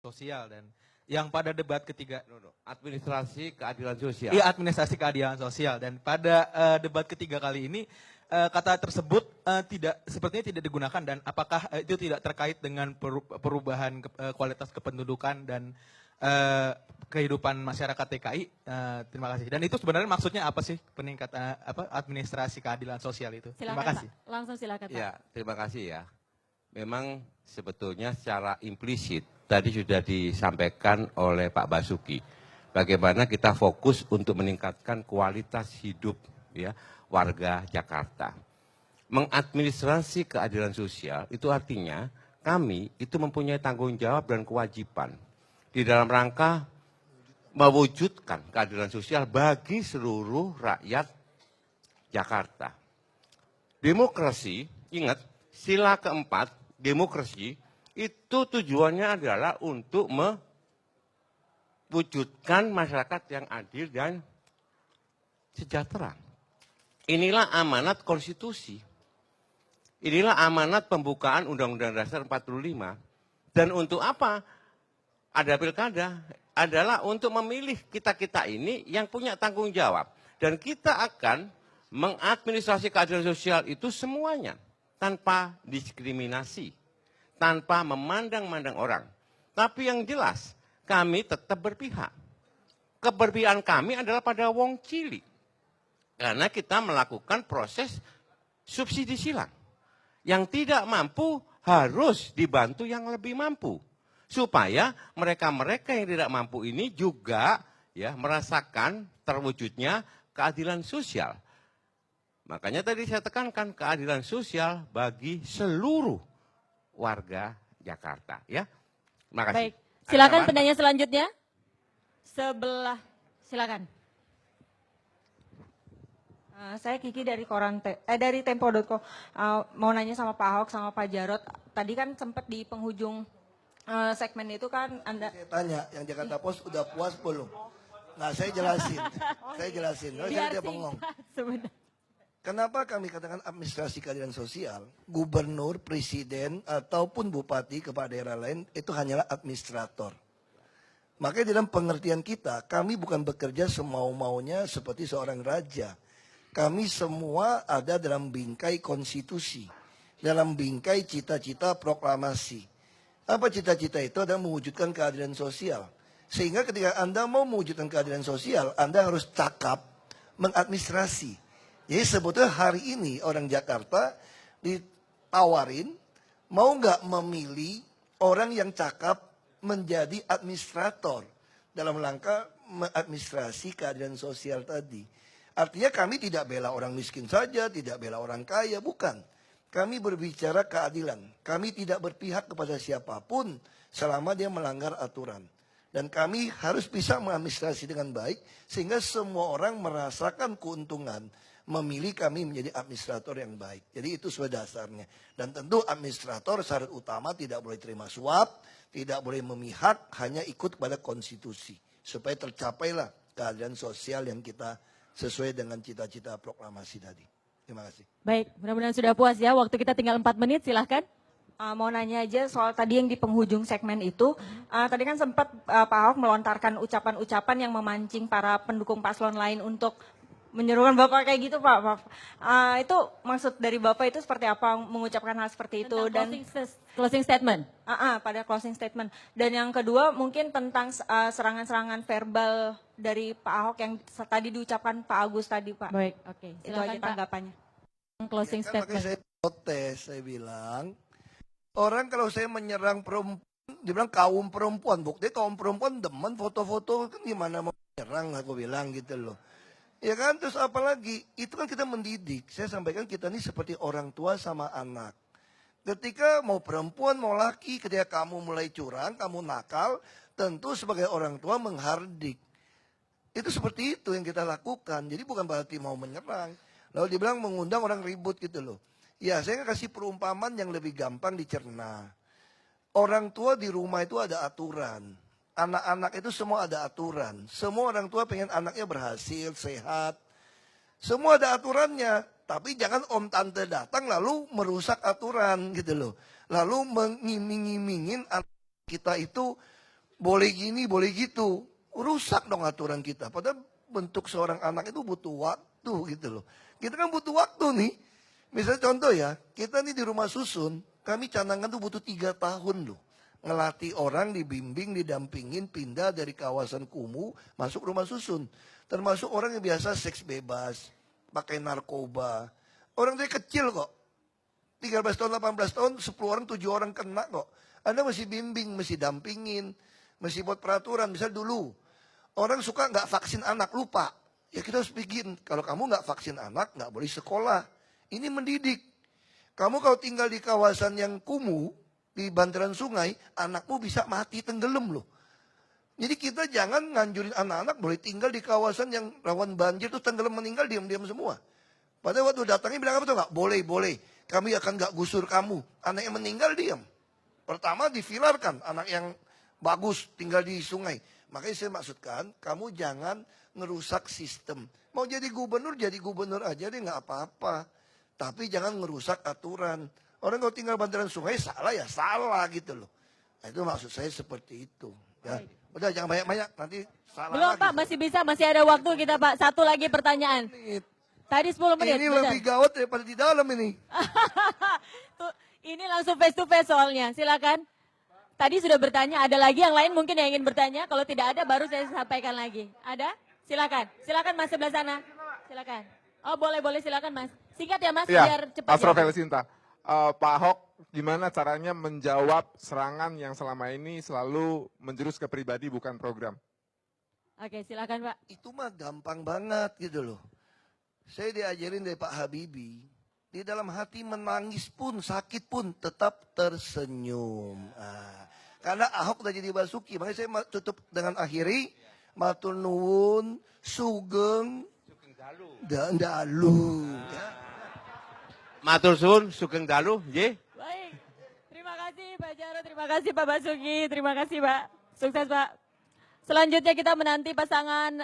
sosial dan yang pada debat ketiga administrasi keadilan sosial. Iya, administrasi keadilan sosial dan pada debat ketiga kali ini kata tersebut sepertinya tidak digunakan dan apakah itu tidak terkait dengan perubahan kualitas kependudukan dan kehidupan masyarakat TKI. Terima kasih. Dan itu sebenarnya maksudnya apa sih peningkatan administrasi keadilan sosial itu? Silakan, terima kasih. Pak. Langsung silakan, Pak. Ya, terima kasih ya. Memang sebetulnya secara implisit tadi sudah disampaikan oleh Pak Basuki. Bagaimana kita fokus untuk meningkatkan kualitas hidup ya warga Jakarta. Mengadministrasi keadilan sosial itu artinya kami itu mempunyai tanggung jawab dan kewajiban di dalam rangka mewujudkan keadilan sosial bagi seluruh rakyat Jakarta. Demokrasi, ingat, sila keempat, demokrasi, itu tujuannya adalah untuk mewujudkan masyarakat yang adil dan sejahtera. Inilah amanat konstitusi. Inilah amanat pembukaan Undang-Undang Dasar 45. Dan untuk apa ada pilkada? Adalah untuk memilih kita-kita ini yang punya tanggung jawab. Dan kita akan mengadministrasi keadilan sosial itu semuanya. Tanpa diskriminasi. Tanpa memandang-mandang orang. Tapi yang jelas, kami tetap berpihak. Keberpihakan kami adalah pada wong cilik. Karena kita melakukan proses subsidi silang. Yang tidak mampu harus dibantu yang lebih mampu. Supaya mereka-mereka yang tidak mampu ini juga ya merasakan terwujudnya keadilan sosial. Makanya tadi saya tekankan keadilan sosial bagi seluruh warga Jakarta. Ya, terima kasih. Baik, silakan penanya selanjutnya. Sebelah, silakan. Saya Kiki dari dari Tempo.co. Mau nanya sama Pak Ahok sama Pak Jarod. Tadi kan sempat di penghujung segmen itu kan Anda. Saya tanya, yang Jakarta Post udah puas belum? Nah, saya jelasin. Saya jelasin. Saya bengong. Kenapa kami katakan administrasi keadilan sosial, gubernur, presiden, ataupun bupati kepala daerah lain itu hanyalah administrator. Makanya dalam pengertian kita, kami bukan bekerja semau-maunya seperti seorang raja. Kami semua ada dalam bingkai konstitusi, dalam bingkai cita-cita proklamasi. Apa cita-cita itu? Adalah mewujudkan keadilan sosial. Sehingga ketika Anda mau mewujudkan keadilan sosial, Anda harus cakap mengadministrasi. Jadi sebetulnya hari ini orang Jakarta ditawarin, mau nggak memilih orang yang cakap menjadi administrator dalam rangka mengadministrasi keadilan sosial tadi. Artinya kami tidak bela orang miskin saja, tidak bela orang kaya, bukan. Kami berbicara keadilan. Kami tidak berpihak kepada siapapun selama dia melanggar aturan. Dan kami harus bisa mengadministrasi dengan baik sehingga semua orang merasakan keuntungan memilih kami menjadi administrator yang baik. Jadi itu sudah dasarnya. Dan tentu administrator syarat utama tidak boleh terima suap, tidak boleh memihak, hanya ikut kepada konstitusi. Supaya tercapailah keadilan sosial yang kita sesuai dengan cita-cita proklamasi tadi. Terima kasih. Baik, mudah-mudahan sudah puas ya. Waktu kita tinggal 4 menit, silahkan. Mau nanya aja soal tadi yang di penghujung segmen itu. Tadi kan sempat Pak Ahok melontarkan ucapan-ucapan yang memancing para pendukung paslon lain untuk menyerukan Bapak kayak gitu Pak. Itu maksud dari Bapak itu seperti apa mengucapkan hal seperti itu? Dan closing statement. Pada closing statement. Dan yang kedua mungkin tentang serangan-serangan verbal dari Pak Ahok yang tadi diucapkan Pak Agus tadi Pak. Baik, oke. Itu aja tanggapannya. Closing Ya, kan statement. makanya saya protes, saya bilang, orang kalau saya menyerang perempuan, dibilang kaum perempuan, bukti kaum perempuan demen foto-foto, kan gimana mau menyerang, aku bilang gitu loh. Ya kan, terus apalagi, itu kan kita mendidik. Saya sampaikan kita ini seperti orang tua sama anak. Ketika mau perempuan, mau laki, ketika kamu mulai curang, kamu nakal, tentu sebagai orang tua menghardik. Itu seperti itu yang kita lakukan. Jadi bukan berarti mau menyerang. Lalu dibilang mengundang orang ribut gitu loh. Ya saya kasih perumpamaan yang lebih gampang dicerna. Orang tua di rumah itu ada aturan. Anak-anak itu semua ada aturan. Semua orang tua pengen anaknya berhasil, sehat. Semua ada aturannya. Tapi jangan om tante datang lalu merusak aturan gitu loh. Lalu mengiming-imingin anak kita itu boleh gini, boleh gitu. Rusak dong aturan kita. Padahal bentuk seorang anak itu butuh waktu gitu loh. Kita kan butuh waktu nih. Misalnya contoh ya, kita nih di rumah susun, kami canangkan tuh butuh 3 tahun loh. Ngelatih orang, dibimbing, didampingin, pindah dari kawasan kumuh, masuk rumah susun. Termasuk orang yang biasa seks bebas, pakai narkoba. Orang dari kecil kok. 13 tahun, 18 tahun, 10 orang, 7 orang kena kok. Anda mesti bimbing, mesti dampingin, mesti buat peraturan. Misal dulu, orang suka nggak vaksin anak, lupa. Ya kita harus bikin, kalau kamu nggak vaksin anak, nggak boleh sekolah. Ini mendidik. Kamu kalau tinggal di kawasan yang kumuh, di bantaran sungai, anakmu bisa mati tenggelam loh. Jadi kita jangan nganjurin anak-anak boleh tinggal di kawasan yang rawan banjir, tuh tenggelam meninggal, diam-diam semua. Padahal waktu datangnya bilang apa tuh nggak? Boleh, boleh. Kami akan nggak gusur kamu. Anak yang meninggal diam. Pertama difilarkan, anak yang bagus tinggal di sungai. Makanya saya maksudkan, kamu jangan ngerusak sistem. Mau jadi gubernur aja deh nggak apa-apa. Tapi jangan ngerusak aturan. Orang kalau tinggal bantaran sungai salah ya salah gitu loh. Nah, itu maksud saya seperti itu. Ya. Udah jangan banyak-banyak, nanti salah Belum lagi. Pak, masih bisa, masih ada waktu kita Pak. Satu lagi pertanyaan. Tadi 10 menit. Ini betul. lebih gawat daripada di dalam ini. Tuh, ini langsung face to face soalnya. Silakan. Tadi sudah bertanya, ada lagi yang lain mungkin yang ingin bertanya. Kalau tidak ada baru saya sampaikan lagi. Ada? Silakan. Silakan Mas sebelah sana. Silakan. Oh boleh silakan Mas. Singkat ya Mas, Ya, biar cepat. Asraf ya. Elisinta. Pak Ahok gimana caranya menjawab serangan yang selama ini selalu menjurus ke pribadi bukan program? Oke silakan Pak. Itu mah gampang banget gitu loh. Saya diajarin dari Pak Habibie. Di dalam hati menangis pun, sakit pun tetap tersenyum. Nah, karena Ahok udah jadi Basuki. Makanya saya tutup dengan akhiri. Matur nuwun, sugeng, dan dalu. Ya. Matur suwun, sugeng dalu, nggih. Baik. Terima kasih Pak Jarod, terima kasih Pak Basuki, terima kasih Pak. Sukses Pak. Selanjutnya kita menanti pasangan